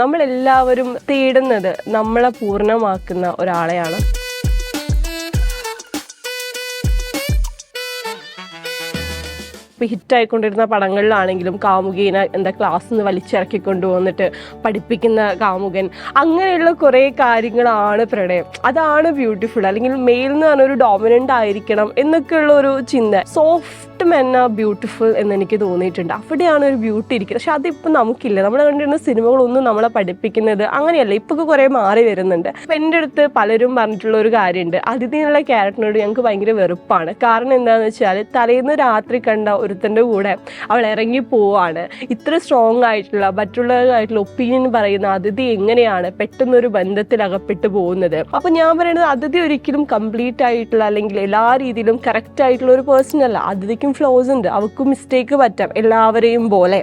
നമ്മളെല്ലാവരും തേടുന്നത് നമ്മളെ പൂർണ്ണമാക്കുന്ന ഒരാളെയാണ്. ഇപ്പോൾ ഹിറ്റായിക്കൊണ്ടിരുന്ന പടങ്ങളിലാണെങ്കിലും കാമുകീനെ ക്ലാസ്സിൽ നിന്ന് വലിച്ചിറക്കിക്കൊണ്ട് വന്നിട്ട് പഠിപ്പിക്കുന്ന കാമുകൻ, അങ്ങനെയുള്ള കുറേ കാര്യങ്ങളാണ് പ്രണയം. അതാണ് ബ്യൂട്ടിഫുൾ. അല്ലെങ്കിൽ മെയിൽ എന്ന് പറഞ്ഞൊരു ഡോമിനൻ്റ് ആയിരിക്കണം എന്നൊക്കെയുള്ള ഒരു ചിന്ത. സോഫ്റ്റ് മെൻ ആർ ബ്യൂട്ടിഫുൾ എന്നെനിക്ക് തോന്നിയിട്ടുണ്ട്. അവിടെയാണ് ഒരു ബ്യൂട്ടി ഇരിക്കുന്നത്. പക്ഷെ അതിപ്പോൾ നമുക്കില്ല. നമ്മൾ കണ്ടിരുന്ന സിനിമകളൊന്നും നമ്മളെ പഠിപ്പിക്കുന്നത് അങ്ങനെയല്ല. ഇപ്പോൾ കുറേ മാറി വരുന്നുണ്ട്. അപ്പം എൻ്റെ അടുത്ത് പലരും പറഞ്ഞിട്ടുള്ള ഒരു കാര്യമുണ്ട്, അതിഥി എന്നുള്ള ക്യാരക്ടറിനോട് ഞങ്ങൾക്ക് ഭയങ്കര വെറുപ്പാണ്. കാരണം എന്താണെന്ന് വെച്ചാൽ തലേന്ന് രാത്രി കണ്ട ഒരുത്തൻ്റെ കൂടെ അവൾ ഇറങ്ങി പോവാണ്. ഇത്ര സ്ട്രോങ് ആയിട്ടുള്ള മറ്റുള്ളവരായിട്ടുള്ള ഒപ്പീനിയൻ പറയുന്ന അതിഥി എങ്ങനെയാണ് പെട്ടെന്നൊരു ബന്ധത്തിൽ അകപ്പെട്ടു പോകുന്നത്? അപ്പം ഞാൻ പറയുന്നത് അതിഥി ഒരിക്കലും കംപ്ലീറ്റ് ആയിട്ടുള്ള അല്ലെങ്കിൽ എല്ലാ രീതിയിലും കറക്റ്റ് ആയിട്ടുള്ള ഒരു പേഴ്സൺ അല്ല. അതിഥിക്കും ഫ്ലോസ് ഉണ്ട്, അവൾക്കും മിസ്റ്റേക്ക് പറ്റാം എല്ലാവരെയും പോലെ.